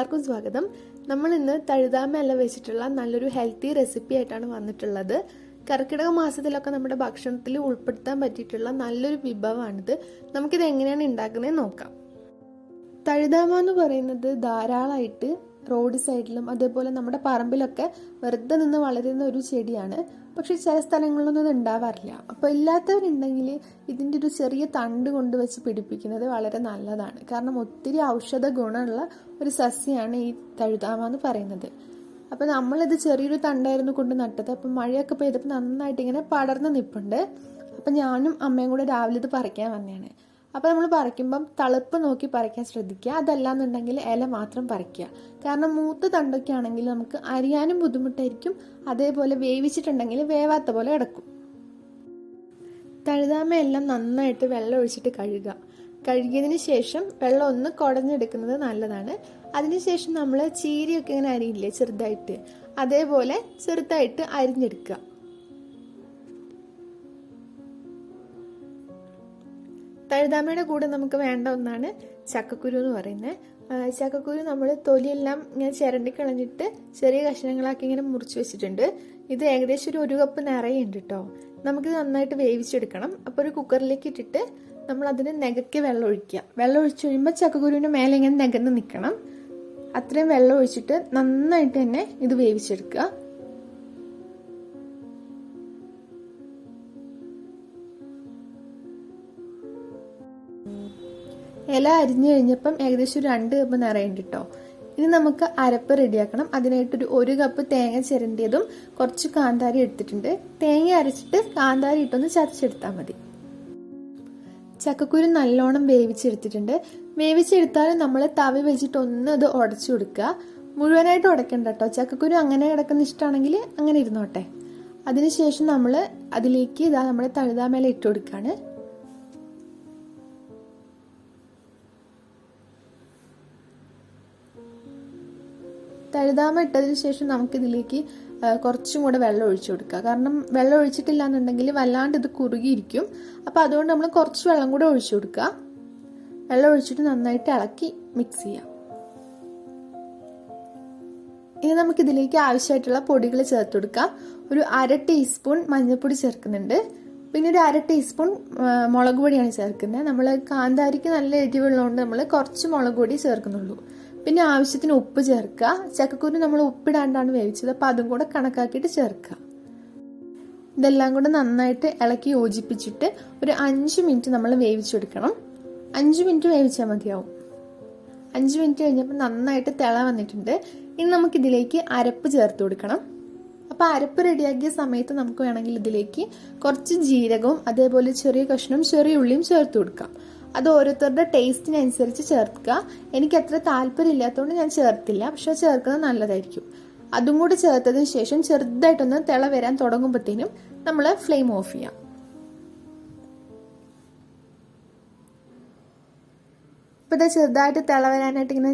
എല്ലാവർക്കും സ്വാഗതം. നമ്മൾ ഇന്ന് തഴുതാമ ഇല വെച്ചിട്ടുള്ള നല്ലൊരു ഹെൽത്തി റെസിപ്പി ആയിട്ടാണ് വന്നിട്ടുള്ളത്. കർക്കിടക മാസത്തിലൊക്കെ നമ്മുടെ ഭക്ഷണത്തിൽ ഉൾപ്പെടുത്താൻ പറ്റിയിട്ടുള്ള നല്ലൊരു വിഭവമാണിത്. നമുക്കിത് എങ്ങനെയാണ് ഉണ്ടാക്കുന്നത് നോക്കാം. തഴുതാമ എന്ന് പറയുന്നത് ധാരാളമായിട്ട് റോഡ് സൈഡിലും അതേപോലെ നമ്മുടെ പറമ്പിലൊക്കെ വെറുതെ നിന്ന് വളരുന്ന ഒരു ചെടിയാണ്. പക്ഷെ ചില സ്ഥലങ്ങളിലൊന്നും ഇത് ഉണ്ടാവാറില്ല. അപ്പോൾ ഇല്ലാത്തവരുണ്ടെങ്കിൽ ഇതിൻ്റെ ഒരു ചെറിയ തണ്ട് കൊണ്ട് വെച്ച് പിടിപ്പിക്കുന്നത് വളരെ നല്ലതാണ്. കാരണം ഒത്തിരി ഔഷധ ഗുണമുള്ള ഒരു സസ്യമാണ് ഈ തഴുതാമ എന്ന് പറയുന്നത്. അപ്പോൾ നമ്മളിത് ചെറിയൊരു തണ്ടായിരുന്നു കൊണ്ട് നട്ടത്. അപ്പം മഴയൊക്കെ പെയ്തപ്പോൾ നന്നായിട്ട് ഇങ്ങനെ പടർന്ന് നിൽപ്പുണ്ട്. അപ്പം ഞാനും അമ്മയും കൂടെ രാവിലെ ഇത് പറിക്കാൻ വന്നതാണ്. അപ്പോൾ നമ്മൾ പറിക്കുമ്പം തളുപ്പ് നോക്കി പറിക്കാൻ ശ്രദ്ധിക്കുക. അതല്ലാന്നുണ്ടെങ്കിൽ ഇല മാത്രം പറിക്കുക. കാരണം മൂത്ത തണ്ടൊക്കെ ആണെങ്കിൽ നമുക്ക് അരിയാനും ബുദ്ധിമുട്ടായിരിക്കും. അതേപോലെ വേവിച്ചിട്ടുണ്ടെങ്കിൽ വേവാത്ത പോലെ കിടക്കും. തഴുതാമ എല്ലാം നന്നായിട്ട് വെള്ളം ഒഴിച്ചിട്ട് കഴുകുക. കഴുകിയതിന് ശേഷം വെള്ളം ഒന്ന് കുടഞ്ഞെടുക്കുന്നത് നല്ലതാണ്. അതിനുശേഷം നമ്മൾ ചീരയൊക്കെ ഇങ്ങനെ അരിയില്ലേ ചെറുതായിട്ട്, അതേപോലെ ചെറുതായിട്ട് അരിഞ്ഞെടുക്കുക. തഴുതാമയുടെ കൂടെ നമുക്ക് വേണ്ട ഒന്നാണ് ചക്കക്കുരു എന്ന് പറയുന്നത്. ചക്കക്കുരു നമ്മൾ തൊലിയെല്ലാം ഇങ്ങനെ ചിരണ്ടി കളഞ്ഞിട്ട് ചെറിയ കഷ്ണങ്ങളാക്കി ഇങ്ങനെ മുറിച്ച് വെച്ചിട്ടുണ്ട്. ഇത് ഏകദേശം ഒരു കപ്പ് നിറയുണ്ട് കേട്ടോ. നമുക്കിത് നന്നായിട്ട് വേവിച്ചെടുക്കണം. അപ്പോൾ ഒരു കുക്കറിലേക്ക് ഇട്ടിട്ട് നമ്മൾ അതിന് നികക്കി വെള്ളം ഒഴിക്കുക. വെള്ളം ഒഴിച്ച് കഴിയുമ്പോൾ ചക്കക്കുരുവിൻ്റെ മേലെ ഇങ്ങനെ നികന്ന് നിൽക്കണം. അത്രയും വെള്ളം ഒഴിച്ചിട്ട് നന്നായിട്ട് തന്നെ ഇത് വേവിച്ചെടുക്കുക. ഇല അരിഞ്ഞു കഴിഞ്ഞപ്പം ഏകദേശം ഒരു 2 കപ്പ് നിറയുണ്ട് കേട്ടോ. ഇനി നമുക്ക് അരപ്പ് റെഡിയാക്കണം. അതിനായിട്ടൊരു 1 കപ്പ് തേങ്ങ ചിരണ്ടിയതും കുറച്ച് കാന്താരി എടുത്തിട്ടുണ്ട്. തേങ്ങ അരച്ചിട്ട് കാന്താരി ഇട്ടൊന്ന് ചതച്ചെടുത്താൽ മതി. ചക്കക്കുരു നല്ലോണം വേവിച്ചെടുത്തിട്ടുണ്ട്. വേവിച്ചെടുത്താലും നമ്മൾ തവി വെച്ചിട്ട് ഒന്ന് അത് ഉടച്ചു കൊടുക്കുക. മുഴുവനായിട്ട് ഉടയ്ക്കണ്ട കേട്ടോ. ചക്കക്കുരു അങ്ങനെ കിടക്കുന്ന ഇഷ്ടമാണെങ്കിൽ അങ്ങനെ ഇരുന്നോട്ടെ. അതിനുശേഷം നമ്മൾ അതിലേക്ക് ഇതാ നമ്മുടെ തഴുതാമ ഇട്ട് കൊടുക്കുകയാണ്. തഴുതാമ ഇട്ടതിന് ശേഷം നമുക്കിതിലേക്ക് കുറച്ചും കൂടെ വെള്ളം ഒഴിച്ചു കൊടുക്കുക. കാരണം വെള്ളം ഒഴിച്ചിട്ടില്ല എന്നുണ്ടെങ്കിൽ വല്ലാണ്ട് ഇത് കുറുകിയിരിക്കും. അപ്പോൾ അതുകൊണ്ട് നമ്മൾ കുറച്ച് വെള്ളം കൂടെ ഒഴിച്ചു കൊടുക്കുക. വെള്ളം ഒഴിച്ചിട്ട് നന്നായിട്ട് ഇളക്കി മിക്സ് ചെയ്യാം. ഇനി നമുക്കിതിലേക്ക് ആവശ്യമായിട്ടുള്ള പൊടികൾ ചേർത്ത് കൊടുക്കാം. ഒരു 1/2 ടീസ്പൂൺ മഞ്ഞൾപ്പൊടി ചേർക്കുന്നുണ്ട്. പിന്നെ ഒരു 1/2 ടീസ്പൂൺ മുളക് പൊടിയാണ് ചേർക്കുന്നത്. നമ്മൾ കാന്താരിക്ക് നല്ല എരിവുള്ളതുകൊണ്ട് നമ്മൾ കുറച്ച് മുളക് പൊടി ചേർക്കുന്നുള്ളൂ. പിന്നെ ആവശ്യത്തിന് ഉപ്പ് ചേർക്കുക. ചക്കക്കുരു നമ്മൾ ഉപ്പിടാണ്ടാണ് വേവിച്ചത്. അപ്പോൾ അതും കൂടെ കണക്കാക്കിയിട്ട് ചേർക്കുക. ഇതെല്ലാം കൂടെ നന്നായിട്ട് ഇളക്കി യോജിപ്പിച്ചിട്ട് ഒരു 5 മിനിറ്റ് നമ്മൾ വേവിച്ചെടുക്കണം. 5 മിനിറ്റ് വേവിച്ചാൽ മതിയാവും. 5 മിനിറ്റ് കഴിഞ്ഞപ്പോൾ നന്നായിട്ട് തിള വന്നിട്ടുണ്ട്. ഇനി നമുക്കിതിലേക്ക് അരപ്പ് ചേർത്ത് കൊടുക്കണം. അപ്പോൾ അരപ്പ് റെഡിയാക്കിയ സമയത്ത് നമുക്ക് വേണമെങ്കിൽ ഇതിലേക്ക് കുറച്ച് ജീരകവും അതേപോലെ ചെറിയ കഷ്ണം ചെറിയ ഉള്ളിയും ചേർത്ത് കൊടുക്കാം. അത് ഓരോരുത്തരുടെ ടേസ്റ്റിനനുസരിച്ച് ചേർക്കുക. എനിക്ക് അത്ര താല്പര്യമില്ലാത്തതുകൊണ്ട് ഞാൻ ചേർത്തില്ല. പക്ഷെ ചേർക്കുന്നത് നല്ലതായിരിക്കും. അതും കൂടി ചേർത്തതിന് ശേഷം ചെറുതായിട്ടൊന്ന് തിള വരാൻ തുടങ്ങുമ്പോഴത്തേനും നമ്മൾ ഫ്ലെയിം ഓഫ് ചെയ്യാം. ഇപ്പം ഇത് ചെറുതായിട്ട് തിള വരാനായിട്ട് ഇങ്ങനെ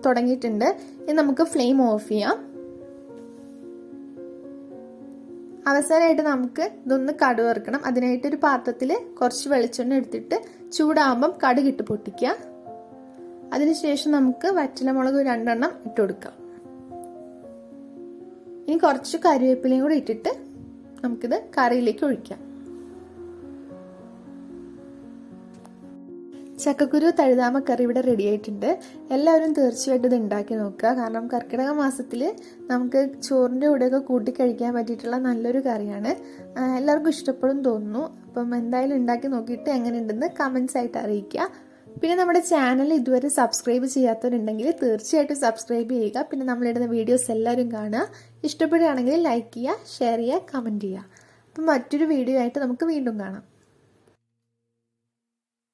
തുടങ്ങിയിട്ടുണ്ട്. ഇനി നമുക്ക് ഫ്ലെയിം ഓഫ് ചെയ്യാം. അവസാനമായിട്ട് നമുക്ക് ഇതൊന്ന് കടുക് വറുക്കണം. അതിനായിട്ടൊരു പാത്രത്തിൽ കുറച്ച് വെളിച്ചെണ്ണ എടുത്തിട്ട് ചൂടാകുമ്പം കടുകിട്ട് പൊട്ടിക്കുക. അതിനുശേഷം നമുക്ക് വറ്റലമുളക് 2 എണ്ണം ഇട്ട് കൊടുക്കാം. ഇനി കുറച്ച് കറിവേപ്പിലയും കൂടി ഇട്ടിട്ട് നമുക്കിത് കറിയിലേക്ക് ഒഴിക്കാം. ചക്കക്കുരു തഴുതാമ കറി ഇവിടെ റെഡി ആയിട്ടുണ്ട്. എല്ലാവരും തീർച്ചയായിട്ടും ഇത് ഉണ്ടാക്കി നോക്കുക. കാരണം കർക്കിടക മാസത്തിൽ നമുക്ക് ചോറിൻ്റെ കൂടെയൊക്കെ കൂട്ടി കഴിക്കാൻ പറ്റിയിട്ടുള്ള നല്ലൊരു കറിയാണ്. എല്ലാവർക്കും ഇഷ്ടപ്പെടും തോന്നുന്നു. അപ്പം എന്തായാലും ഉണ്ടാക്കി നോക്കിയിട്ട് എങ്ങനെയുണ്ടെന്ന് കമൻസ് ആയിട്ട് അറിയിക്കുക. പിന്നെ നമ്മുടെ ചാനൽ ഇതുവരെ സബ്സ്ക്രൈബ് ചെയ്യാത്തവരുണ്ടെങ്കിൽ തീർച്ചയായിട്ടും സബ്സ്ക്രൈബ് ചെയ്യുക. പിന്നെ നമ്മളിടുന്ന വീഡിയോസ് എല്ലാവരും കാണുക. ഇഷ്ടപ്പെടുകയാണെങ്കിൽ ലൈക്ക് ചെയ്യുക, ഷെയർ ചെയ്യുക, കമൻറ്റ് ചെയ്യുക. അപ്പം മറ്റൊരു വീഡിയോ ആയിട്ട് നമുക്ക് വീണ്ടും കാണാം.